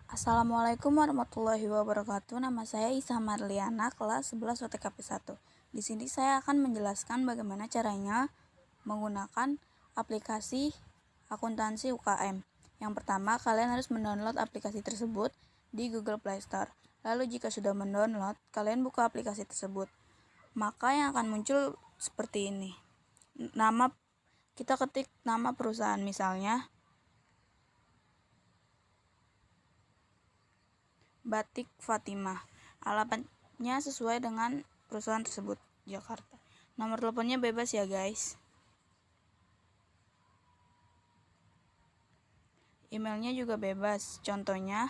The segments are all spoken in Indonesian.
Assalamualaikum warahmatullahi wabarakatuh. Nama saya Isa Marliana, kelas 11 OTKP 1. Di sini saya akan menjelaskan bagaimana caranya menggunakan aplikasi akuntansi UKM. Yang pertama, kalian harus mendownload aplikasi tersebut di Google Play Store. Lalu jika sudah mendownload, kalian buka aplikasi tersebut. Maka yang akan muncul seperti ini. Kita ketik nama perusahaan, misalnya Batik Fatimah. Alamatnya sesuai dengan perusahaan tersebut, Jakarta. Nomor teleponnya bebas ya guys. Emailnya juga bebas. Contohnya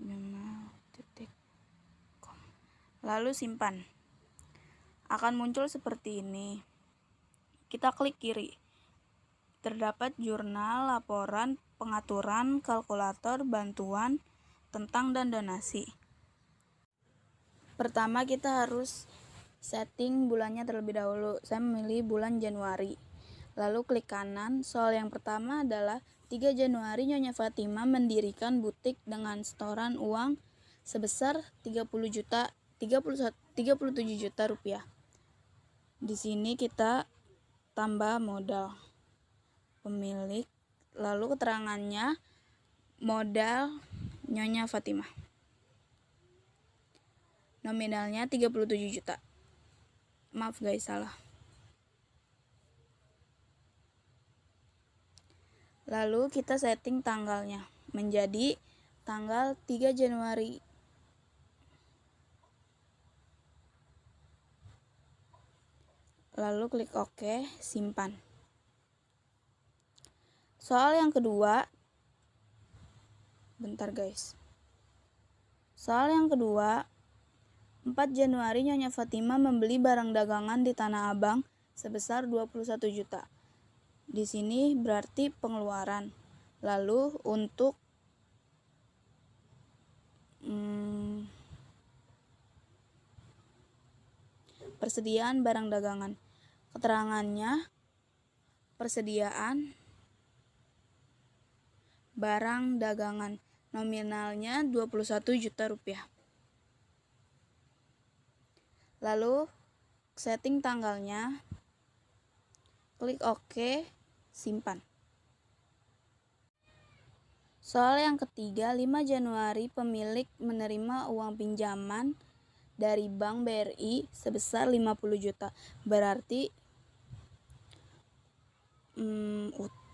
gmail.com. Lalu simpan. Akan muncul seperti ini. Kita klik kiri. Terdapat jurnal, laporan, pengaturan, kalkulator, bantuan, tentang dan donasi. Pertama kita harus setting bulannya terlebih dahulu. Saya memilih bulan Januari. Lalu klik kanan. Soal yang pertama adalah 3 Januari Nyonya Fatimah mendirikan butik dengan setoran uang sebesar 37 juta rupiah. Di sini kita tambah modal pemilik, lalu keterangannya modal Nyonya Fatimah. Nominalnya 37 juta. Maaf guys, salah. Lalu kita setting tanggalnya menjadi tanggal 3 Januari. Lalu klik OK, simpan. Soal yang kedua, Soal yang kedua, 4 Januari Nyonya Fatimah membeli barang dagangan di Tanah Abang sebesar 21 juta. Di sini berarti pengeluaran. Lalu untuk persediaan barang dagangan, keterangannya persediaan barang dagangan, nominalnya 21 juta rupiah. Lalu setting tanggalnya, klik OK, simpan. Soal yang ketiga, 5 Januari pemilik menerima uang pinjaman dari Bank BRI sebesar 50 juta. Berarti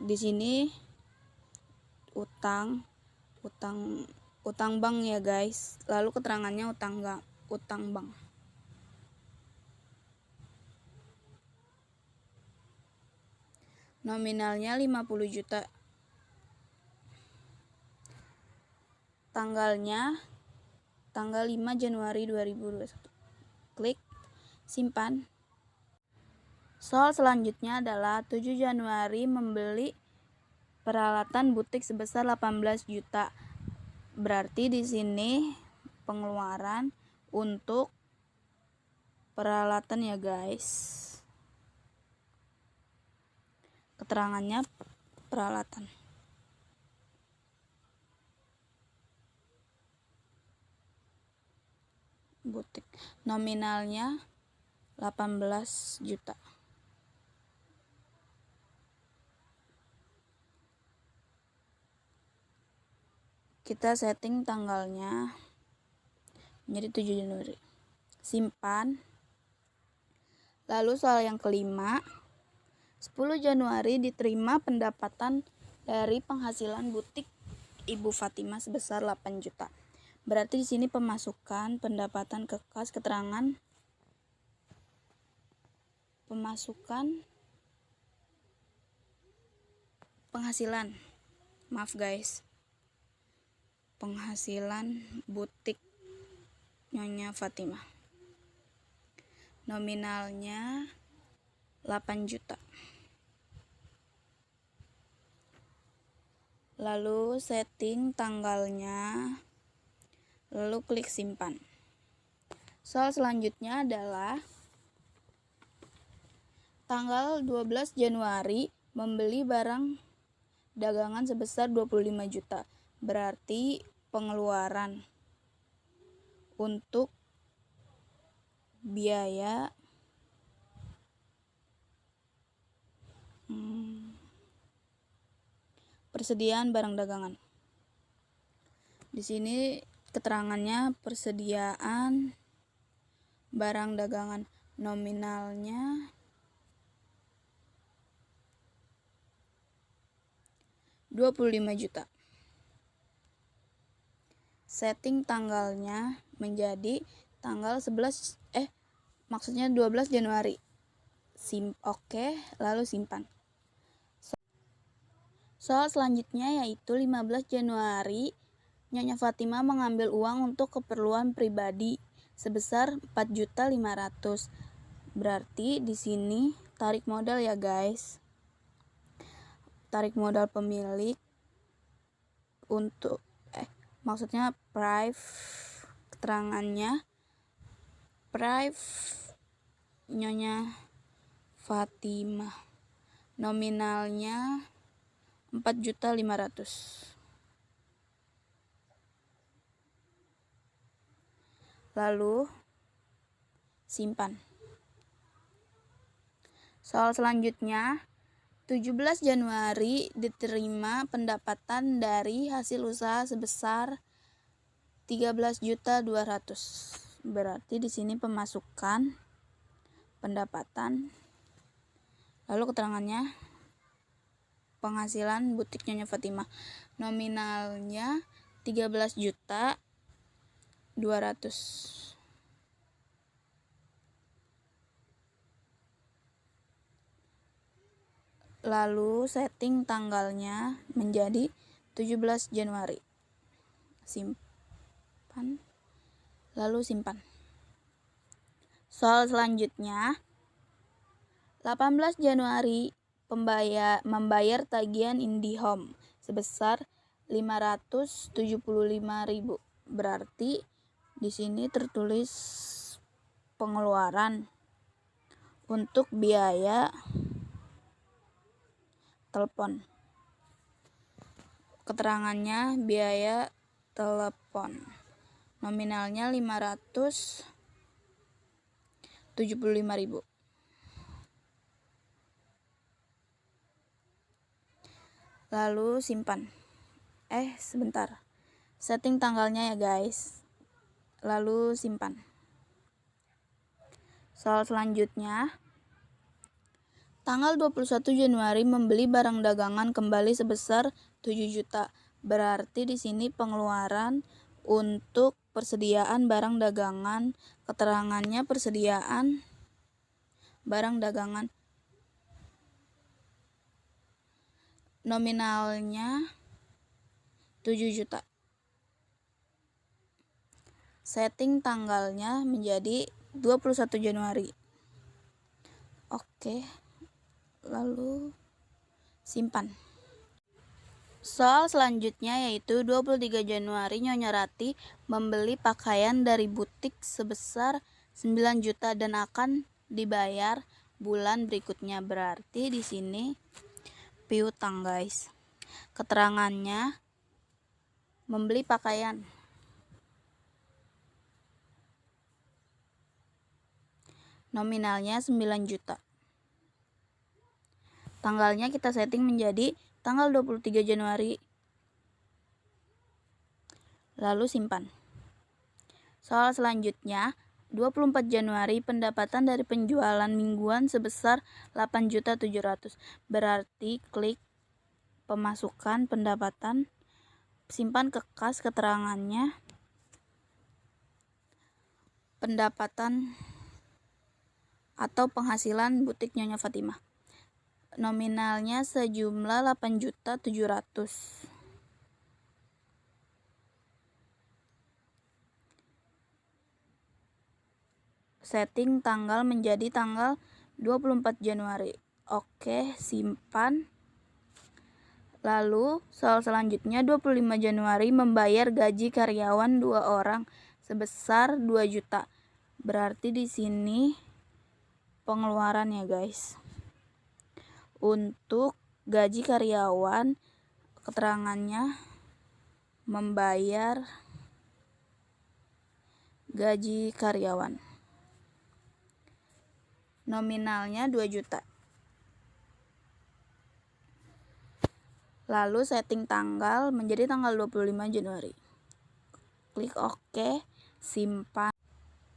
di sini utang bank ya guys. Lalu keterangannya utang bank. Nominalnya 50 juta. Tanggalnya tanggal 5 Januari 2021. Klik simpan. Soal selanjutnya adalah 7 Januari membeli peralatan butik sebesar 18 juta. Berarti di sini pengeluaran untuk peralatan ya guys. Keterangannya peralatan. Butik. Nominalnya 18 juta. Kita setting tanggalnya menjadi 7 Januari. Simpan. Lalu soal yang kelima, 10 Januari diterima pendapatan dari penghasilan butik Ibu Fatimah sebesar 8 juta. Berarti di sini pemasukan, pendapatan kekas, keterangan pemasukan, penghasilan. Maaf guys. Penghasilan butik Nyonya Fatimah. Nominalnya 8 juta. Lalu setting tanggalnya, lalu klik simpan. Soal selanjutnya adalah Tanggal 12 Januari membeli barang dagangan sebesar 25 juta. Berarti pengeluaran untuk biaya persediaan barang dagangan. Di sini keterangannya persediaan barang dagangan, nominalnya 25 juta. Setting tanggalnya menjadi tanggal 12 Januari. Oke, lalu simpan. Soal selanjutnya yaitu 15 Januari, Nyonya Fatimah mengambil uang untuk keperluan pribadi sebesar 4.500.000. Berarti di sini tarik modal ya, guys. Tarik modal pemilik untuk maksudnya keterangannya Nyonya Fatimah, nominalnya 4.500.000. Lalu simpan. Soal selanjutnya, 17 Januari diterima pendapatan dari hasil usaha sebesar 13.200.000. Berarti di sini pemasukan pendapatan. Lalu keterangannya penghasilan butik Nyonya Fatimah, nominalnya 13.200.000. Lalu setting tanggalnya menjadi 17 Januari. Simpan. Lalu simpan. Soal selanjutnya, 18 Januari membayar tagihan IndiHome sebesar 575.000. Berarti di sini tertulis pengeluaran untuk biaya telepon. Keterangannya biaya telepon, nominalnya 575.000. Lalu simpan. Sebentar. Setting tanggalnya ya, guys. Lalu simpan. Soal selanjutnya, tanggal 21 Januari membeli barang dagangan kembali sebesar 7 juta. Berarti di sini pengeluaran untuk persediaan barang dagangan, keterangannya persediaan barang dagangan, nominalnya 7 juta. Setting tanggalnya menjadi 21 Januari. Oke. Lalu simpan. Soal selanjutnya yaitu 23 Januari Nyonya Rati membeli pakaian dari butik sebesar 9 juta dan akan dibayar bulan berikutnya. Berarti di sini piutang, guys. Keterangannya membeli pakaian, nominalnya 9 juta. Tanggalnya kita setting menjadi tanggal 23 Januari. Lalu simpan. Soal selanjutnya, 24 Januari pendapatan dari penjualan mingguan sebesar 8.700.000. Berarti klik pemasukan pendapatan, simpan ke kas, keterangannya pendapatan atau penghasilan butik Nyonya Fatimah, nominalnya sejumlah 8.700.000. Setting tanggal menjadi tanggal 24 Januari. Oke, simpan. Lalu soal selanjutnya, 25 Januari membayar gaji karyawan 2 orang sebesar 2 juta. Berarti di sini pengeluaran ya, guys. untuk gaji karyawan, keterangannya membayar gaji karyawan. Nominalnya 2 juta. Lalu setting tanggal menjadi tanggal 25 Januari. Klik OK, simpan.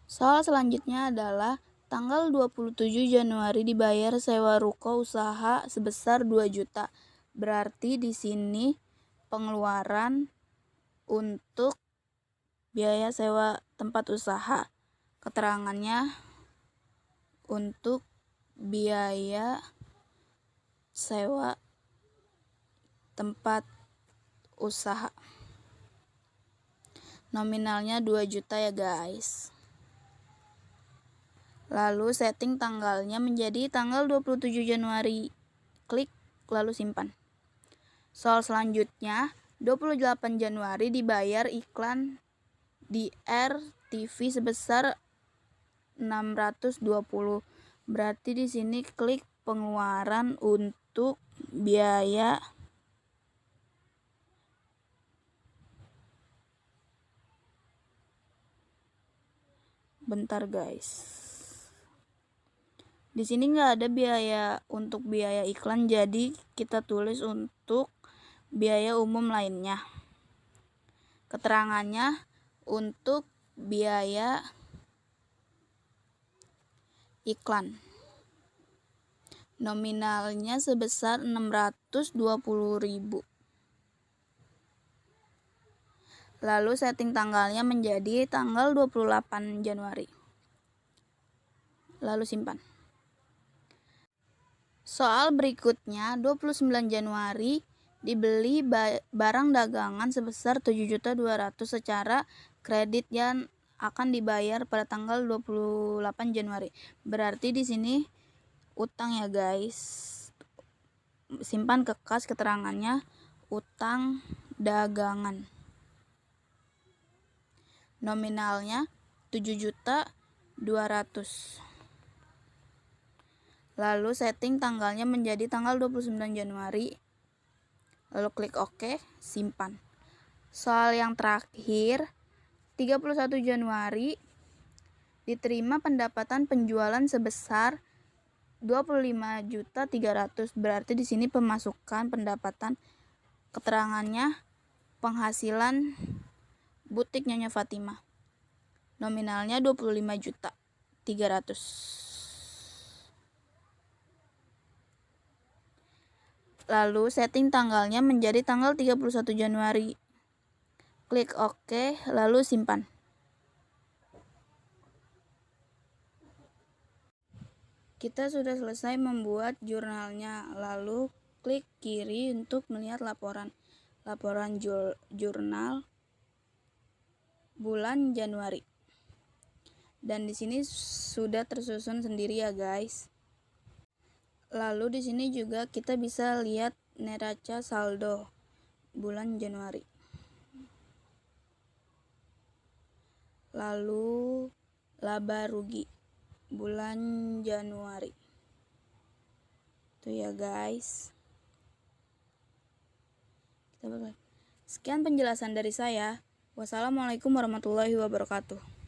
Soal selanjutnya adalah tanggal 27 Januari dibayar sewa ruko usaha sebesar 2 juta. Berarti di sini pengeluaran untuk biaya sewa tempat usaha. Keterangannya untuk biaya sewa tempat usaha. Nominalnya 2 juta ya guys. Lalu setting tanggalnya menjadi tanggal 27 Januari. Klik lalu simpan. Soal selanjutnya 28 Januari dibayar iklan di RTV sebesar 620. Berarti di sini klik pengeluaran untuk biaya bentar guys. Di sini nggak ada biaya untuk biaya iklan, jadi kita tulis untuk biaya umum lainnya. Keterangannya untuk biaya iklan. Nominalnya sebesar 620.000. Lalu setting tanggalnya menjadi tanggal 28 Januari. Lalu simpan. Soal berikutnya 29 Januari dibeli barang dagangan sebesar 7.200.000 secara kredit yang akan dibayar pada tanggal 28 Januari. Berarti di sini utang ya guys. Simpan ke kas, keterangannya utang dagangan. Nominalnya 7.200.000. Lalu setting tanggalnya menjadi tanggal 29 Januari. Lalu klik OK, simpan. Soal yang terakhir 31 Januari diterima pendapatan penjualan sebesar 25.300.000. Berarti di sini pemasukan pendapatan, keterangannya penghasilan butik Nyonya Fatimah. Nominalnya 25.300.000. Lalu setting tanggalnya menjadi tanggal 31 Januari. Klik OK, lalu simpan. Kita sudah selesai membuat jurnalnya. Lalu klik kiri untuk melihat laporan jurnal bulan Januari. Dan di sini sudah tersusun sendiri ya guys. Lalu di sini juga kita bisa lihat neraca saldo bulan Januari. Lalu laba rugi bulan Januari. Itu ya guys. Sekian penjelasan dari saya. Wassalamualaikum warahmatullahi wabarakatuh.